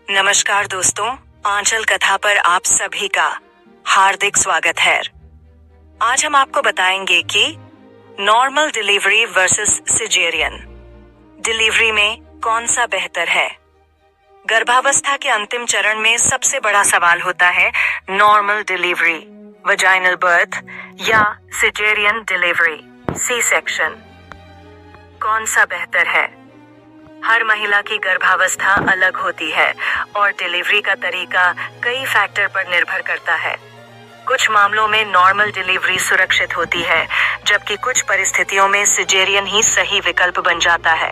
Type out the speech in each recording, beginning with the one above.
नमस्कार दोस्तों, आंचल कथा पर आप सभी का हार्दिक स्वागत है। आज हम आपको बताएंगे कि normal delivery versus caesarean delivery में कौन सा बेहतर है। गर्भावस्था के अंतिम चरण में सबसे बड़ा सवाल होता है नॉर्मल डिलीवरी, वजाइनल बर्थ या सिजेरियन डिलीवरी, सी सेक्शन। कौन सा बेहतर है? हर महिला की गर्भावस्था अलग होती है और डिलीवरी का तरीका कई फैक्टर पर निर्भर करता है। कुछ मामलों में नॉर्मल डिलीवरी सुरक्षित होती है, जबकि कुछ परिस्थितियों में सिजेरियन ही सही विकल्प बन जाता है।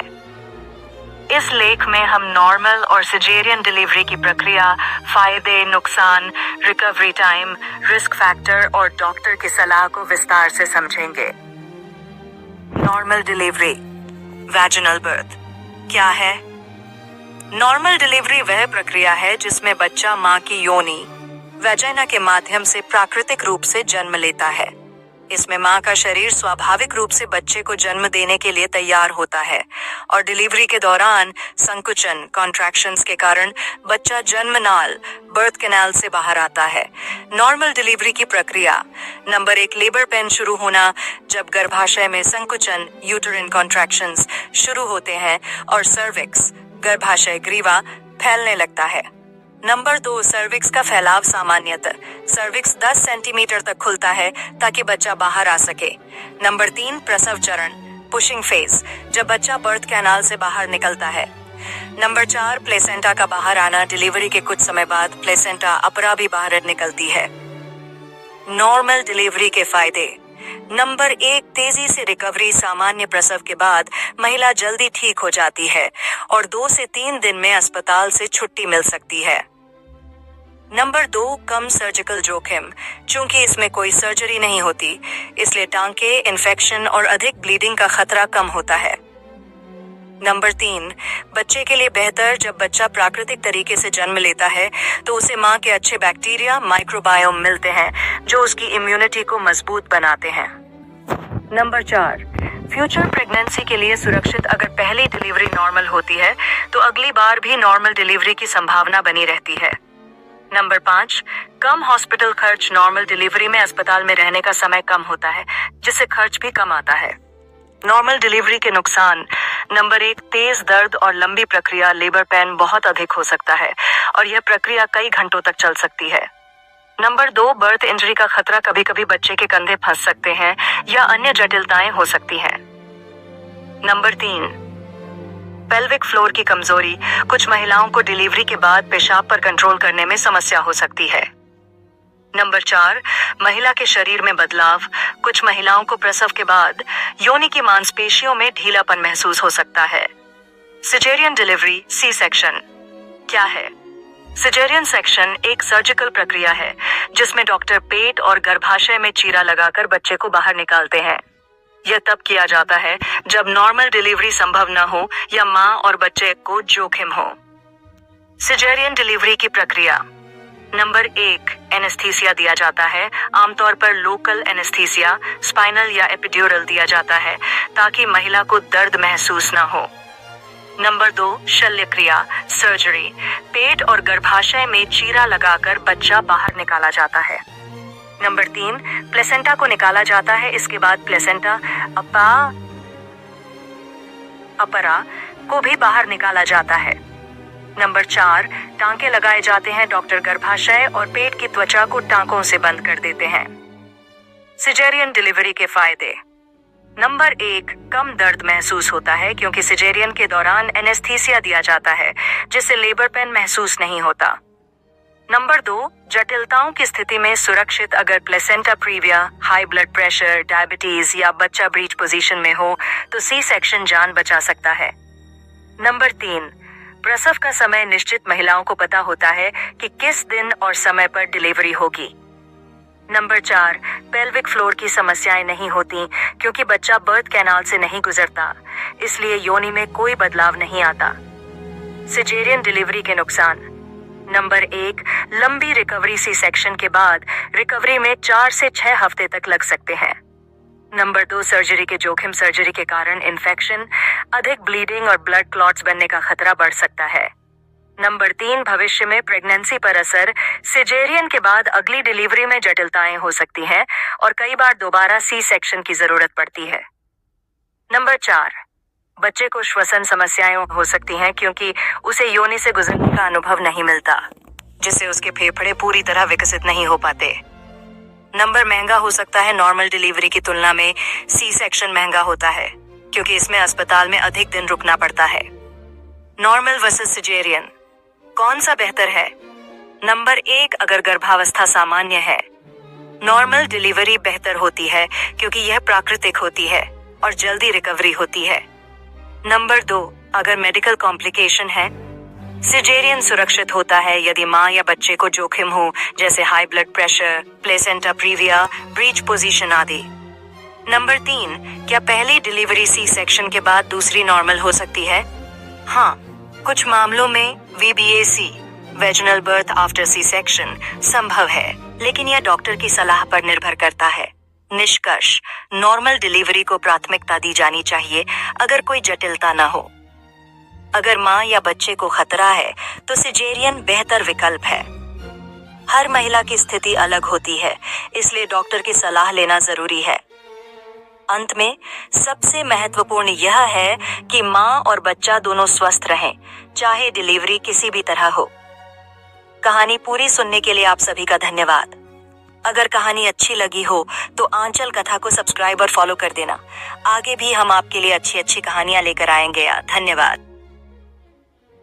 इस लेख में हम नॉर्मल और सिजेरियन डिलीवरी की प्रक्रिया, फायदे, नुकसान, रिकवरी टाइम, रिस्क फैक्टर और डॉक्टर की सलाह को विस्तार से समझेंगे। नॉर्मल डिलीवरी, वैजिनल बर्थ क्या है? नॉर्मल डिलीवरी वह प्रक्रिया है जिसमें बच्चा मां की योनि, वैजाइना के माध्यम से प्राकृतिक रूप से जन्म लेता है। इसमें मां का शरीर स्वाभाविक रूप से बच्चे को जन्म देने के लिए तैयार होता है और डिलीवरी के दौरान संकुचन, कॉन्ट्रैक्शंस के कारण बच्चा जन्मनाल, बर्थ कैनाल से बाहर आता है। नॉर्मल डिलीवरी की प्रक्रिया: नंबर 1, लेबर पेन शुरू होना, जब गर्भाशय में संकुचन, यूटेरिन कॉन्ट्रैक्शंस शुरू होते हैं और सर्विक्स, गर्भाशय ग्रीवा फैलने लगता है। नंबर 2, सर्विक्स का फैलाव सामान्यतः सर्विक्स 10 सेंटीमीटर तक खुलता है ताकि बच्चा बाहर आ सके। नंबर 3, प्रसव चरण, पुशिंग फेज, जब बच्चा बर्थ कैनाल से बाहर निकलता है। नंबर 4, प्लेसेंटा का बाहर आना, डिलीवरी के कुछ समय बाद प्लेसेंटा अपरा भी बाहर निकलती है। नॉर्मल डिलीवरी के फायदे: नंबर 1, तेजी से रिकवरी, सामान्य प्रसव के बाद महिला जल्दी ठीक हो जाती है और 2 से 3 दिन में अस्पताल से छुट्टी मिल सकती है। नंबर 2, कम सर्जिकल जोखिम, चूंकि इसमें कोई सर्जरी नहीं होती, इसलिए टांके, इन्फेक्शन और अधिक ब्लीडिंग का खतरा कम होता है। नंबर 3, बच्चे के लिए बेहतर, जब बच्चा प्राकृतिक तरीके से जन्म लेता है तो उसे मां के अच्छे बैक्टीरिया, माइक्रोबायोम मिलते हैं जो उसकी इम्यूनिटी को मजबूत बनाते हैं। नंबर 4, फ्यूचर प्रेगनेंसी के लिए सुरक्षित, अगर पहली डिलीवरी नॉर्मल होती है तो अगली बार भी नॉर्मल डिलीवरी की संभावना बनी रहती है। नंबर 5, कम हॉस्पिटल खर्च, नॉर्मल डिलीवरी में अस्पताल में रहने का समय कम होता है, जिससे खर्च भी कम आता है। नॉर्मल डिलीवरी के नुकसान: नंबर 1, तेज दर्द और लंबी प्रक्रिया, लेबर पेन बहुत अधिक हो सकता है और यह प्रक्रिया कई घंटों तक चल सकती है। नंबर 2, बर्थ इंजरी का खतरा, कभी कभी बच्चे के कंधे फंस सकते हैं या अन्य जटिलताएं हो सकती हैं। नंबर 3, पेल्विक फ्लोर की कमजोरी, कुछ महिलाओं को डिलीवरी के बाद पेशाब पर कंट्रोल करने में समस्या हो सकती है। नंबर 4, महिला के शरीर में बदलाव, कुछ महिलाओं को प्रसव के बाद योनि की मांसपेशियों में ढीलापन महसूस हो सकता है। सिजेरियन डिलीवरी, सी सेक्शन क्या है? सिजेरियन सेक्शन एक सर्जिकल प्रक्रिया है जिसमें डॉक्टर पेट और गर्भाशय में चीरा लगाकर बच्चे को बाहर निकालते हैं। यह तब किया जाता है जब नॉर्मल डिलीवरी संभव न हो या मां और बच्चे को जोखिम हो। सिजेरियन डिलीवरी की प्रक्रिया: नंबर 1, एनेस्थीसिया दिया जाता है, आमतौर पर लोकल एनेस्थीसिया, स्पाइनल या एपिड्यूरल दिया जाता है ताकि महिला को दर्द महसूस न हो। नंबर 2, शल्य क्रिया, सर्जरी, पेट और गर्भाशय में चीरा लगाकर बच्चा बाहर निकाला जाता है। नंबर 3, प्लेसेंटा को निकाला जाता है, इसके बाद प्लेसेंटा अपरा को भी बाहर निकाला जाता है। नंबर 4, टांके लगाए जाते हैं, डॉक्टर गर्भाशय और पेट की त्वचा को टांकों से बंद कर देते हैं। सिजेरियन डिलीवरी के फायदे: नंबर 1, कम दर्द महसूस होता है क्योंकि सिजेरियन के दौरान एनेस्थीसिया दिया जाता है जिससे लेबर पेन महसूस नहीं होता। नंबर 2, जटिलताओं की स्थिति में सुरक्षित, अगर placenta previa, high blood pressure, diabetes या बच्चा ब्रीच पोजीशन में हो तो सी सेक्शन जान बचा सकता है। नंबर 3, प्रसव का समय निश्चित, महिलाओं को पता होता है कि किस दिन और समय पर डिलीवरी होगी। नंबर 4, पेल्विक फ्लोर की समस्याएं नहीं होती क्योंकि बच्चा बर्थ कैनाल से नहीं गुजरता, इसलिए योनि में कोई बदलाव नहीं आता। सिजेरियन डिलीवरी के नुकसान: नंबर 1, लंबी रिकवरी, सी सेक्शन के बाद रिकवरी में 4 से 6 हफ्ते तक लग सकते हैं। नंबर 2, सर्जरी के जोखिम, सर्जरी के कारण इन्फेक्शन, अधिक ब्लीडिंग और ब्लड क्लॉट्स बनने का खतरा बढ़ सकता है। नंबर 3, भविष्य में प्रेगनेंसी पर असर। सिजेरियन के बाद अगली डिलीवरी में जटिलताएं हो सकती हैं और कई बार दोबारा सी सेक्शन की जरूरत पड़ती है। नंबर 4, बच्चे को श्वसन समस्याएं हो सकती हैं क्योंकि उसे योनि से गुजरने का अनुभव नहीं मिलता, जिससे उसके फेफड़े पूरी तरह विकसित नहीं हो पाते। नंबर महंगा हो सकता है। नॉर्मल डिलीवरी की तुलना में सी सेक्शन महंगा होता है क्योंकि इसमें अस्पताल में अधिक दिन रुकना पड़ता है। नॉर्मल वर्सेस सिजेरियन, कौन सा बेहतर है? नंबर 1, अगर गर्भावस्था सामान्य है, नॉर्मल डिलीवरी बेहतर होती है क्योंकि यह प्राकृतिक होती है और जल्दी रिकवरी होती है। नंबर 2, अगर मेडिकल कॉम्प्लिकेशन है, सिजेरियन सुरक्षित होता है यदि मां या बच्चे को जोखिम हो, जैसे high blood pressure, placenta previa, breach position आदि। नंबर 3, क्या पहली डिलीवरी सी सेक्शन के बाद दूसरी नॉर्मल हो सकती है? हाँ, कुछ मामलों में VBAC, vaginal birth after C section, संभव है, लेकिन यह डॉक्टर की सलाह पर निर्भर करता है। निष्कर्ष, नॉर्मल डिलीवरी को प्राथमिकता दी जानी चाहिए अगर कोई जटिलता न हो। अगर मां या बच्चे को खतरा है तो सिजेरियन बेहतर विकल्प है। हर महिला की स्थिति अलग होती है, इसलिए डॉक्टर की सलाह लेना जरूरी है। अंत में सबसे महत्वपूर्ण यह है कि मां और बच्चा दोनों स्वस्थ रहें, चाहे डिलीवरी किसी भी तरह हो। कहानी पूरी सुनने के लिए आप सभी का धन्यवाद। अगर कहानी अच्छी लगी हो तो आंचल कथा को सब्सक्राइब और फॉलो कर देना। आगे भी हम आपके लिए अच्छी अच्छी कहानियां लेकर आएंगे। धन्यवाद।